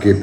KP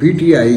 PTI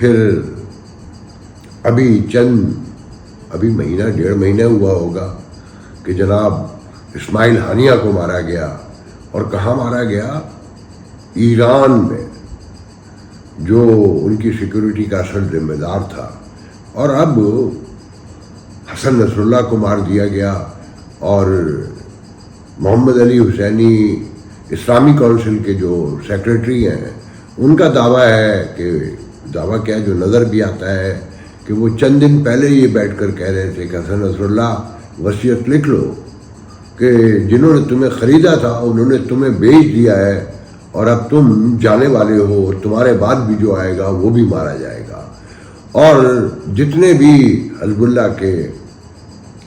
پھر ابھی مہینہ 1.5 مہینہ ہوا ہوگا کہ جناب اسماعیل ہانیہ کو مارا گیا. اور کہاں مارا گیا؟ ایران میں، جو ان کی سیکیورٹی کا اصل ذمہ دار تھا. اور اب حسن نصر اللہ کو مار دیا گیا. اور محمد علی حسینی اسلامی کونسل کے جو سیکریٹری ہیں، ان کا دعویٰ ہے کہ کیا جو نظر بھی آتا ہے کہ وہ چند دن پہلے یہ بیٹھ کر کہہ رہے تھے کہ حسن نصر اللہ وصیت لکھ لو کہ جنہوں نے تمہیں خریدا تھا انہوں نے تمہیں بیچ دیا ہے، اور اب تم جانے والے ہو، تمہارے بعد بھی جو آئے گا وہ بھی مارا جائے گا. اور جتنے بھی حزب اللہ کے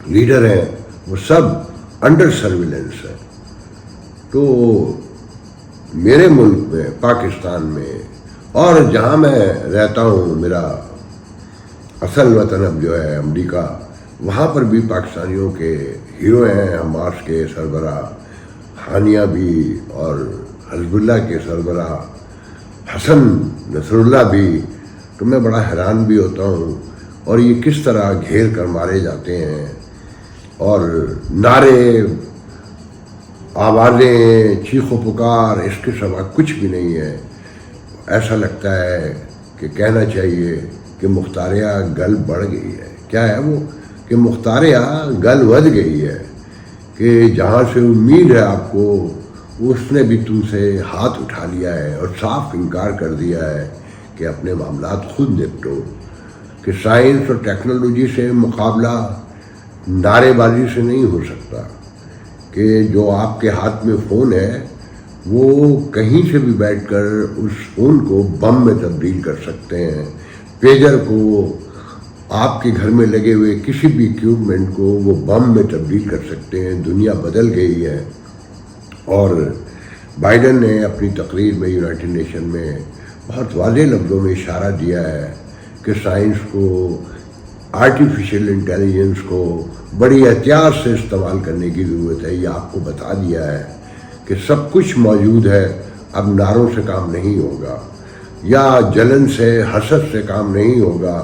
لیڈر ہیں وہ سب انڈر سرویلنس ہیں. تو میرے ملک میں، پاکستان میں، اور جہاں میں رہتا ہوں، میرا اصل وطن اب جو ہے امریکہ، وہاں پر بھی پاکستانیوں کے ہیرو ہیں. حماس کے سربراہ ہانیہ بھی، اور حزب اللہ کے سربراہ حسن نصر اللہ بھی. تو میں بڑا حیران بھی ہوتا ہوں. اور یہ کس طرح گھیر کر مارے جاتے ہیں، اور نعرے، آوازیں، چیخ و پکار، اس کے سوا کچھ بھی نہیں ہے. ایسا لگتا ہے کہ کہنا چاہیے کہ مختاریہ گل بڑھ گئی ہے. کیا ہے وہ؟ کہ مختاریہ گل ود گئی ہے، کہ جہاں سے امید ہے آپ کو، اس نے بھی تم سے ہاتھ اٹھا لیا ہے اور صاف انکار کر دیا ہے کہ اپنے معاملات خود نپٹو. کہ سائنس اور ٹیکنالوجی سے مقابلہ نعرے بازی سے نہیں ہو سکتا. کہ جو آپ کے ہاتھ میں فون ہے، وہ کہیں سے بھی بیٹھ کر اس فون کو بم میں تبدیل کر سکتے ہیں. پیجر کو، آپ کے گھر میں لگے ہوئے کسی بھی اکوپمنٹ کو وہ بم میں تبدیل کر سکتے ہیں. دنیا بدل گئی ہے. اور بائیڈن نے اپنی تقریر میں یونائٹڈ نیشن میں بہت واضح لفظوں میں اشارہ دیا ہے کہ سائنس کو، آرٹیفیشل انٹیلیجنس کو بڑی احتیاط سے استعمال کرنے کی ضرورت ہے. یہ آپ کو بتا دیا ہے کہ سب کچھ موجود ہے. اب نعروں سے کام نہیں ہوگا، یا جلن سے، حسد سے کام نہیں ہوگا.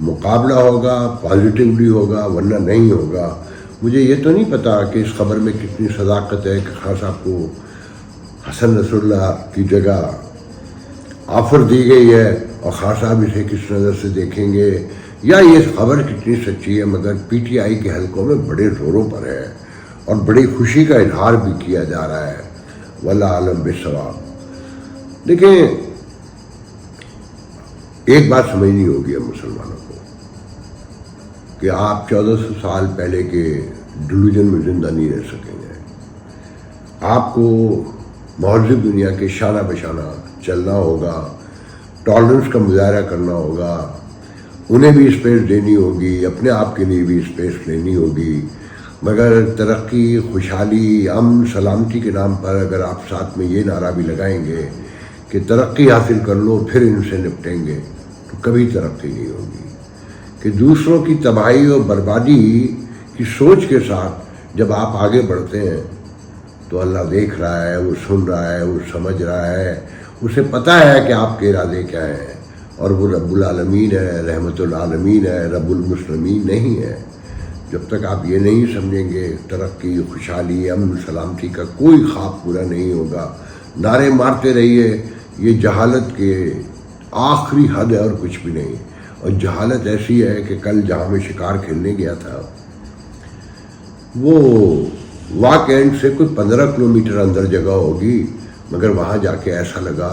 مقابلہ ہوگا، پازیٹیولی ہوگا، ورنہ نہیں ہوگا. مجھے یہ تو نہیں پتا کہ اس خبر میں کتنی صداقت ہے کہ خان صاحب کو حسن نصر اللہ کی جگہ آفر دی گئی ہے اور خان صاحب اسے کس نظر سے دیکھیں گے، یا یہ خبر کتنی سچی ہے. مگر پی ٹی آئی کے حلقوں میں بڑے زوروں پر ہے اور بڑی خوشی کا اظہار بھی کیا جا رہا ہے. واللہ عالم بالصواب. دیکھیں، ایک بات سمجھنی ہوگی ہم مسلمانوں کو کہ آپ 1400 سال پہلے کے ڈیلوژن میں زندہ نہیں رہ سکیں گے. آپ کو مہذب دنیا کے شانہ بشانہ چلنا ہوگا، ٹالرنس کا مظاہرہ کرنا ہوگا. انہیں بھی اسپیس دینی ہوگی، اپنے آپ کے لیے بھی اسپیس لینی ہوگی. مگر ترقی، خوشحالی، امن، سلامتی کے نام پر اگر آپ ساتھ میں یہ نعرہ بھی لگائیں گے کہ ترقی حاصل کر لو پھر ان سے نپٹیں گے، تو کبھی ترقی نہیں ہوگی. کہ دوسروں کی تباہی اور بربادی کی سوچ کے ساتھ جب آپ آگے بڑھتے ہیں تو اللہ دیکھ رہا ہے، وہ سن رہا ہے، وہ سمجھ رہا ہے، اسے پتہ ہے کہ آپ کے ارادے کیا ہیں. اور وہ رب العالمین ہے، رحمت العالمین ہے، رب المسلمین نہیں ہے. جب تک آپ یہ نہیں سمجھیں گے ترقی، خوشحالی، امن، سلامتی کا کوئی خواب پورا نہیں ہوگا. نعرے مارتے رہیے، یہ جہالت کے آخری حد ہے اور کچھ بھی نہیں. اور جہالت ایسی ہے کہ کل جہاں میں شکار کھیلنے گیا تھا، وہ واک اینڈ سے کوئی 15 کلومیٹر اندر جگہ ہوگی، مگر وہاں جا کے ایسا لگا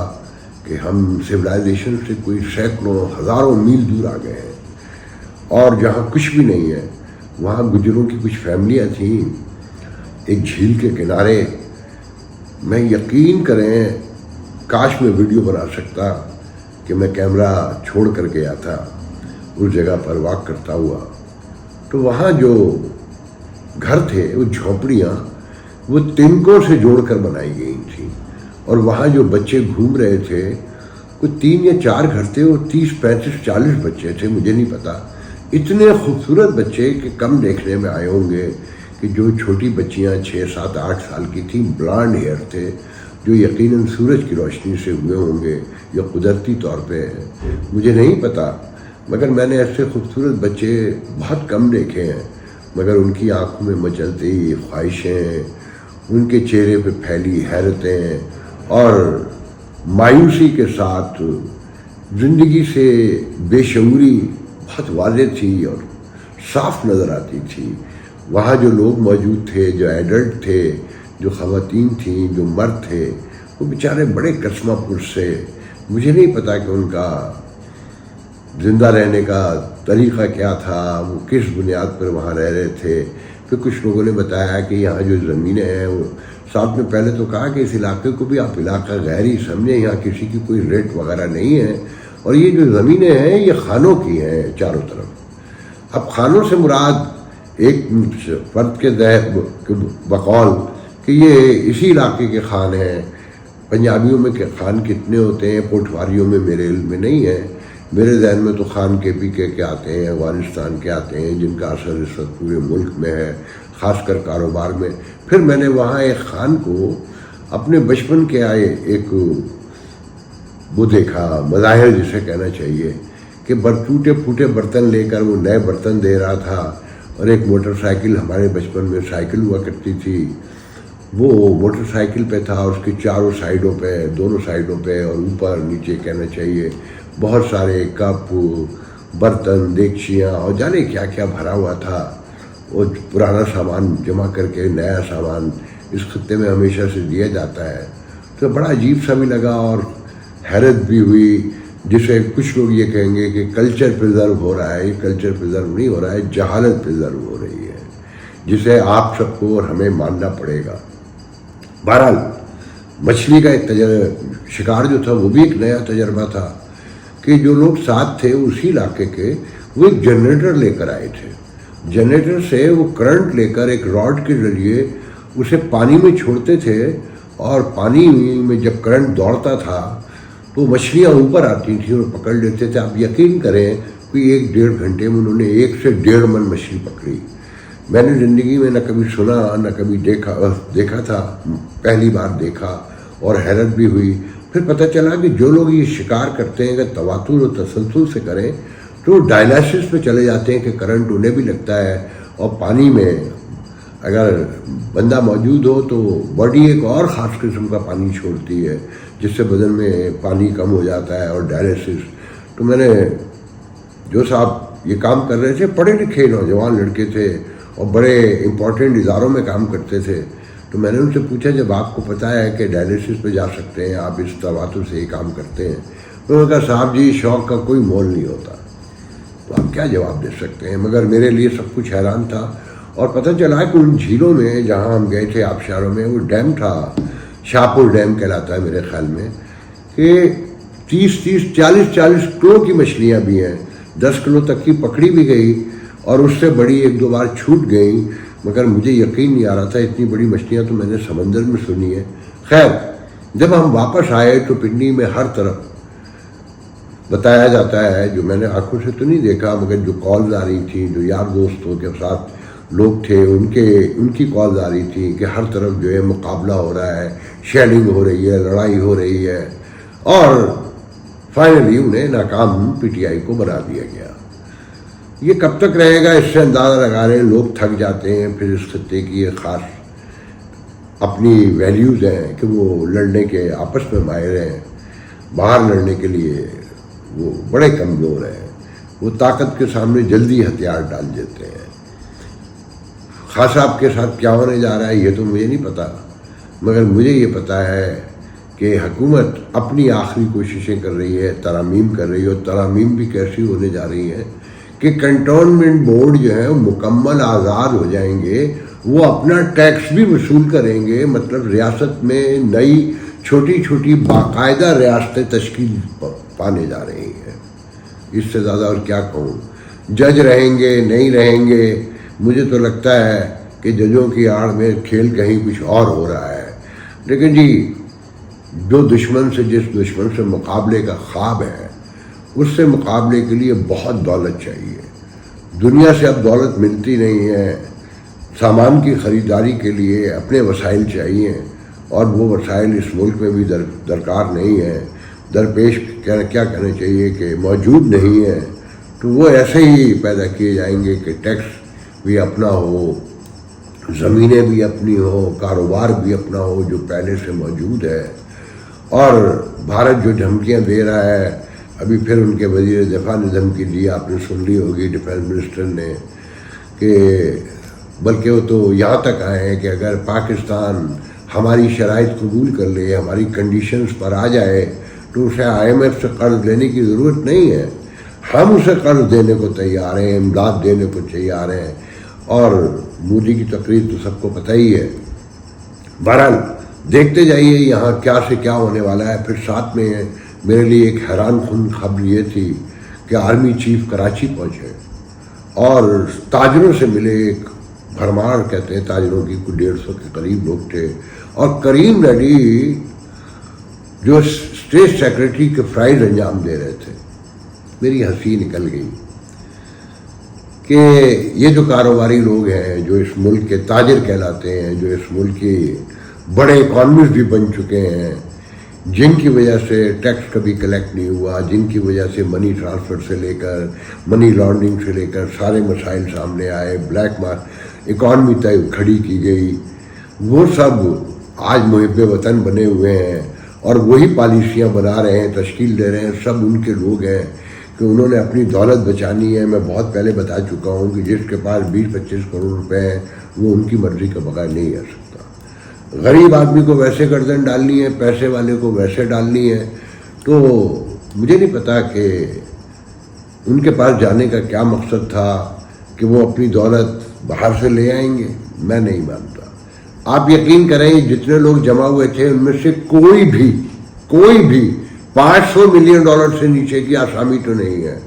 کہ ہم سویلائزیشن سے کوئی سینکڑوں، ہزاروں میل دور آ گئے ہیں. اور جہاں کچھ بھی نہیں ہے، وہاں گجروں کی کچھ فیملیاں تھیں ایک جھیل کے کنارے. میں یقین کریں، کاش میں ویڈیو بنا سکتا کہ میں کیمرہ چھوڑ کر گیا تھا اس جگہ پر واک کرتا ہوا. تو وہاں جو گھر تھے، وہ جھونپڑیاں، وہ تنکوں سے جوڑ کر بنائی گئی تھیں. اور وہاں جو بچے گھوم رہے تھے، کوئی 3 یا 4 گھر تھے، وہ 30، 35، 40 بچے تھے، مجھے نہیں پتا. اتنے خوبصورت بچے کہ کم دیکھنے میں آئے ہوں گے. کہ جو چھوٹی بچیاں 6، 7، 8 سال کی تھیں، بلانڈ ہیئر تھے، جو یقیناً سورج کی روشنی سے ہوئے ہوں گے یا قدرتی طور پہ ہیں، مجھے نہیں پتہ، مگر میں نے ایسے خوبصورت بچے بہت کم دیکھے ہیں، مگر ان کی آنکھوں میں مچلتی خواہشیں، ان کے چہرے پہ پھیلی حیرتیں اور مایوسی کے ساتھ زندگی سے بے شعوری بہت واضح تھی اور صاف نظر آتی تھی۔ وہاں جو لوگ موجود تھے، جو ایڈلٹ تھے، جو خواتین تھیں، جو مرد تھے، وہ بیچارے بڑے کسمہ پرس سے، مجھے نہیں پتا کہ ان کا زندہ رہنے کا طریقہ کیا تھا، وہ کس بنیاد پر وہاں رہ رہے تھے۔ پھر کچھ لوگوں نے بتایا کہ یہاں جو زمینیں ہیں، وہ ساتھ میں پہلے تو کہا کہ اس علاقے کو بھی آپ علاقہ غیر ہی سمجھیں، یہاں کسی کی کوئی ریٹ وغیرہ نہیں ہے، اور یہ جو زمینیں ہیں یہ خانوں کی ہیں چاروں طرف۔ اب خانوں سے مراد ایک فرد کے بقول کہ یہ اسی علاقے کے خان ہیں۔ پنجابیوں میں کہ خان کتنے ہوتے ہیں، پوٹواریوں میں میرے علم میں نہیں ہے، میرے ذہن میں تو خان کے پی کے آتے ہیں، افغانستان کے آتے ہیں، جن کا اثر اس وقت پورے ملک میں ہے، خاص کر کاروبار میں۔ پھر میں نے وہاں ایک خان کو اپنے بچپن کے آئے ایک وہ دیکھا، مظاہر جسے کہنا چاہیے، کہ ٹوٹے پھوٹے برتن لے کر وہ نئے برتن دے رہا تھا، اور ایک موٹر سائیکل، ہمارے بچپن میں سائیکل ہوا کرتی تھی، وہ موٹر سائیکل پہ تھا، اس کی چاروں سائیڈوں پہ، دونوں سائیڈوں پہ اور اوپر نیچے کہنا چاہیے، بہت سارے کپ، برتن، دیگچیاں اور جانے کیا کیا بھرا ہوا تھا۔ وہ پرانا سامان جمع کر کے نیا سامان اس خطے میں ہمیشہ سے دیا جاتا ہے، تو بڑا عجیب سا بھی لگا اور حیرت بھی ہوئی، جسے کچھ لوگ یہ کہیں گے کہ کلچر پریزرو ہو رہا ہے۔ یہ کلچر پریزرو نہیں ہو رہا ہے، جہالت پریزرو ہو رہی ہے، جسے آپ سب کو اور ہمیں ماننا پڑے گا۔ بہرحال مچھلی کا ایک شکار جو تھا وہ بھی ایک نیا تجربہ تھا، کہ جو لوگ ساتھ تھے اسی علاقے کے، وہ ایک جنریٹر لے کر آئے تھے۔ جنریٹر سے وہ کرنٹ لے کر ایک راڈ کے ذریعے اسے پانی میں چھوڑتے تھے، اور پانی میں جب کرنٹ دوڑتا تھا تو مچھلیاں اوپر آتی تھیں اور پکڑ لیتے تھے۔ آپ یقین کریں کہ 1-1.5 گھنٹے میں انہوں نے 1 سے 1.5 من مچھلی پکڑی۔ میں نے زندگی میں نہ کبھی سنا نہ کبھی دیکھا تھا، پہلی بار دیکھا اور حیرت بھی ہوئی۔ پھر پتہ چلا کہ جو لوگ یہ شکار کرتے ہیں اگر تواتر و تسلسل سے کریں تو ڈائلائسس میں چلے جاتے ہیں، کہ کرنٹ انہیں بھی لگتا ہے، اور پانی میں اگر بندہ موجود ہو تو باڈی ایک اور خاص قسم کا پانی چھوڑتی ہے، جس سے بدن میں پانی کم ہو جاتا ہے، اور ڈائلائسس۔ تو میں نے جو صاحب یہ کام کر رہے تھے، پڑھے لکھے نوجوان لڑکے تھے اور بڑے امپورٹنٹ اداروں میں کام کرتے تھے، تو میں نے ان سے پوچھا جب آپ کو پتہ ہے کہ ڈائلائسس پہ جا سکتے ہیں، آپ اس تواتر سے یہ کام کرتے ہیں، تو انہوں نے کہا صاحب جی شوق کا کوئی مول نہیں ہوتا۔ تو آپ کیا جواب دے سکتے ہیں، مگر میرے لیے سب کچھ حیران تھا۔ اور پتہ چلا کہ ان جھیلوں میں جہاں ہم گئے تھے آبشاروں میں، وہ ڈیم تھا، شاہپور ڈیم کہلاتا ہے میرے خیال میں، کہ 40 کلو کی مچھلیاں بھی ہیں، 10 کلو تک کی پکڑی بھی گئی، اور اس سے بڑی 1-2 بار چھوٹ گئیں، مگر مجھے یقین نہیں آ رہا تھا، اتنی بڑی مچھلیاں تو میں نے سمندر میں سنی ہے۔ خیر جب ہم واپس آئے تو پنڈی میں ہر طرف بتایا جاتا ہے، جو میں نے آنکھوں سے تو نہیں دیکھا مگر جو کالز آ رہی تھیں، جو یار دوستوں کے ساتھ لوگ تھے ان کی کالز آ رہی تھی کہ ہر طرف جو ہے مقابلہ ہو رہا ہے، شیلنگ ہو رہی ہے، لڑائی ہو رہی ہے، اور فائنلی انہیں ناکام پی ٹی آئی کو بنا دیا گیا۔ یہ کب تک رہے گا اس سے اندازہ لگا رہے ہیں، لوگ تھک جاتے ہیں۔ پھر اس خطے کی یہ خاص اپنی ویلیوز ہیں کہ وہ لڑنے کے آپس میں ماہر ہیں، باہر لڑنے کے لیے وہ بڑے کمزور ہیں، وہ طاقت کے سامنے جلدی ہتھیار ڈال دیتے ہیں۔ خاص صاحب کے ساتھ کیا ہونے جا رہا ہے یہ تو مجھے نہیں پتا، مگر مجھے یہ پتا ہے کہ حکومت اپنی آخری کوششیں کر رہی ہے، ترامیم کر رہی ہے، اور ترامیم بھی کیسی ہونے جا رہی ہیں کہ کنٹونمنٹ بورڈ جو ہے مکمل آزاد ہو جائیں گے، وہ اپنا ٹیکس بھی وصول کریں گے، مطلب ریاست میں نئی چھوٹی چھوٹی باقاعدہ ریاستیں تشکیل پانے جا رہی ہیں۔ اس سے زیادہ اور کیا کہوں، جج رہیں گے نہیں رہیں گے، مجھے تو لگتا ہے کہ ججوں کی آڑ میں کھیل کہیں کچھ اور ہو رہا ہے۔ لیکن جی جس دشمن سے مقابلے کا خواب ہے، اس سے مقابلے کے لیے بہت دولت چاہیے۔ دنیا سے اب دولت ملتی نہیں ہے، سامان کی خریداری کے لیے اپنے وسائل چاہیے، اور وہ وسائل اس ملک میں بھی درکار نہیں ہیں، درپیش کیا کہنا چاہیے کہ موجود نہیں ہے، تو وہ ایسے ہی پیدا کیے جائیں گے کہ ٹیکس بھی اپنا ہو، زمینیں بھی اپنی ہو، کاروبار بھی اپنا ہو جو پہلے سے موجود ہے۔ اور بھارت جو دھمکیاں دے رہا ہے، ابھی پھر ان کے وزیر دفاع نے دھمکی دی، آپ نے سن لی ہوگی ڈیفینس منسٹر نے، کہ بلکہ وہ تو یہاں تک آئے ہیں کہ اگر پاکستان ہماری شرائط قبول کر لے، ہماری کنڈیشنز پر آ جائے، تو اسے IMF سے قرض لینے کی ضرورت نہیں ہے، ہم اسے قرض دینے کو تیار ہیں، امداد دینے کو تیار ہیں۔ اور مودی کی تقریر تو سب کو پتہ ہی ہے۔ بہرحال دیکھتے جائیے یہاں کیا سے کیا ہونے والا ہے۔ پھر ساتھ میں میرے لیے ایک حیران کن خبر یہ تھی کہ آرمی چیف کراچی پہنچے اور تاجروں سے ملے، ایک بھرمار کہتے ہیں تاجروں کی، کوئی 150 کے قریب لوگ تھے، اور کریم ریڈی جو اسٹیٹ سیکرٹری کے فرائض انجام دے رہے تھے، میری ہنسی نکل گئی کہ یہ جو کاروباری لوگ ہیں، جو اس ملک کے تاجر کہلاتے ہیں، جو اس ملک کے بڑے اکانومسٹ بھی بن چکے ہیں، جن کی وجہ سے ٹیکس کبھی کلیکٹ نہیں ہوا، جن کی وجہ سے منی ٹرانسفر سے لے کر منی لانڈرنگ سے لے کر سارے مسائل سامنے آئے، بلیک اکانومی کھڑی کی گئی، وہ سب آج محب وطن بنے ہوئے ہیں اور وہی پالیسیاں بنا رہے ہیں، تشکیل دے رہے ہیں۔ سب ان کے لوگ ہیں کہ انہوں نے اپنی دولت بچانی ہے۔ میں بہت پہلے بتا چکا ہوں کہ جس کے پاس 20-25 کروڑ روپے ہیں وہ ان کی مرضی کے بغیر نہیں رہ سکتا۔ غریب آدمی کو ویسے گردن ڈالنی ہے، پیسے والے کو ویسے ڈالنی ہے۔ تو مجھے نہیں پتا کہ ان کے پاس جانے کا کیا مقصد تھا کہ وہ اپنی دولت باہر سے لے آئیں گے، میں نہیں مانتا۔ آپ یقین کریں جتنے لوگ جمع ہوئے تھے ان میں سے کوئی بھی $500 ملین سے نیچے کی آسامی تو نہیں ہے۔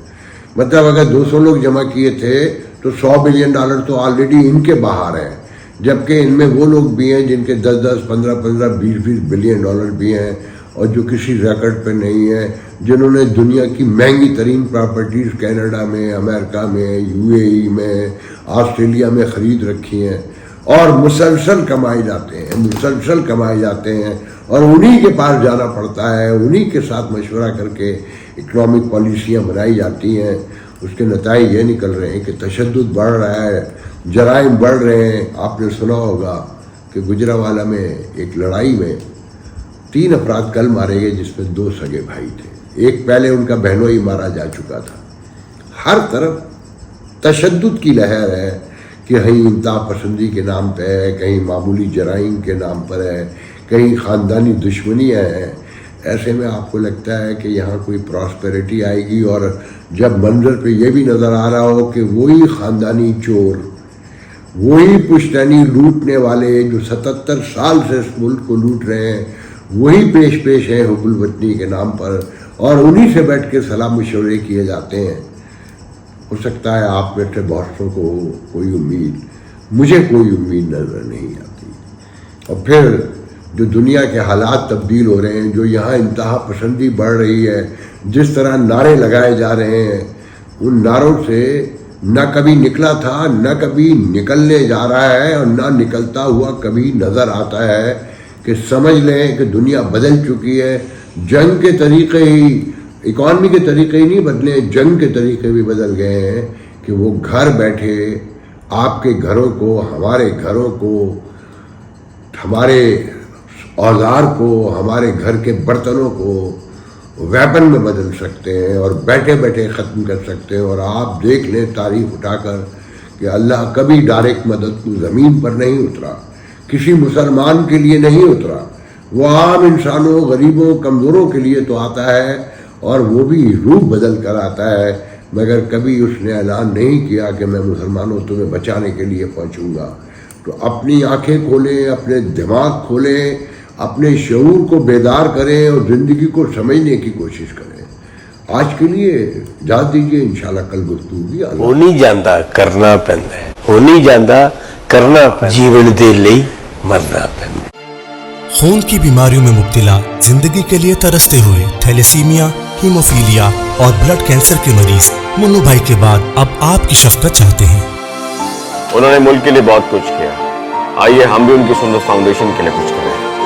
مطلب اگر 200 لوگ جمع کیے تھے تو $100 بلین تو آلریڈی ان کے باہر ہیں، جبکہ ان میں وہ لوگ بھی ہیں جن کے 10-10, 15-15, 20-20 بلین ڈالر بھی ہیں اور جو کسی ریکارڈ پہ نہیں ہیں، جنہوں نے دنیا کی مہنگی ترین پراپرٹیز کینیڈا میں، امریکہ میں، UAE میں، آسٹریلیا میں خرید رکھی ہیں اور مسلسل کمائے جاتے ہیں اور انہی کے پاس جانا پڑتا ہے، انہی کے ساتھ مشورہ کر کے اکنامک پالیسیاں بنائی جاتی ہیں۔ اس کے نتائج یہ نکل رہے ہیں کہ تشدد بڑھ رہا ہے، جرائم بڑھ رہے ہیں۔ آپ نے سنا ہوگا کہ گجرانوالہ میں ایک لڑائی میں 3 افراد کل مارے گئے جس میں 2 سگے بھائی تھے، ایک پہلے ان کا بہنوئی مارا جا چکا تھا۔ ہر طرف تشدد کی لہر ہے، کہیں انتہا پسندی کے نام پہ ہے، کہیں معمولی جرائم کے نام پر ہے، کہیں خاندانی دشمنیاں ہیں۔ ایسے میں آپ کو لگتا ہے کہ یہاں کوئی پراسپیرٹی آئے گی، اور جب منظر پہ یہ بھی نظر آ رہا ہو کہ وہی خاندانی چور، وہی پشتینی لوٹنے والے جو 77 سال سے اس ملک کو لوٹ رہے ہیں، وہی پیش ہیں حب الوطنی کے نام پر، اور انہی سے بیٹھ کے صلاح مشورے کیے جاتے ہیں۔ ہو سکتا ہے آپ میں سے بہتوں کو کوئی امید، مجھے کوئی امید نظر نہیں آتی۔ اور پھر جو دنیا کے حالات تبدیل ہو رہے ہیں، جو یہاں انتہا پسندی بڑھ رہی ہے، جس طرح نعرے لگائے جا رہے ہیں، ان نعروں سے نہ کبھی نکلا تھا، نہ کبھی نکلنے جا رہا ہے، اور نہ نکلتا ہوا کبھی نظر آتا ہے کہ سمجھ لیں کہ دنیا بدل چکی ہے۔ جنگ کے طریقے ہی، اکانومی کے طریقے ہی نہیں بدلے، جنگ کے طریقے بھی بدل گئے ہیں کہ وہ گھر بیٹھے آپ کے گھروں کو، ہمارے گھروں کو، ہمارے اوزار کو، ہمارے گھر کے برتنوں کو ویپن میں بدل سکتے ہیں اور بیٹھے بیٹھے ختم کر سکتے ہیں۔ اور آپ دیکھ لیں تاریخ اٹھا کر کہ اللہ کبھی ڈائریکٹ مدد کو زمین پر نہیں اترا، کسی مسلمان کے لیے نہیں اترا، وہ عام انسانوں، غریبوں، کمزوروں کے لیے تو آتا ہے، اور وہ بھی روح بدل کر آتا ہے، مگر کبھی اس نے اعلان نہیں کیا کہ میں مسلمانوں تمہیں بچانے کے لیے پہنچوں گا۔ تو اپنی آنکھیں کھولیں، اپنے دماغ کھولیں، اپنے شعور کو بیدار کریں اور زندگی کو سمجھنے کی کوشش کریں۔ آج کے لیے اجازت دیجیے، انشاءاللہ کل گفتگو ہوگی۔ ہو نہیں جاندا کرنا پیندا ہے، ہو نہیں جاندا کرنا پیندا، جیون دے لئی مرنا پیندا۔ خون کی بیماریوں میں مبتلا، زندگی کے لیے ترستے ہوئے تھیلیسیمیا، ہیموفیلیا اور بلڈ کینسر کے مریض منو بھائی کے بعد اب آپ کی شفقت چاہتے ہیں۔ انہوں نے ملک کے لیے بہت کچھ کیا، آئیے ہم بھی ان کی سنت فاؤنڈیشن کے لیے کچھ کریں۔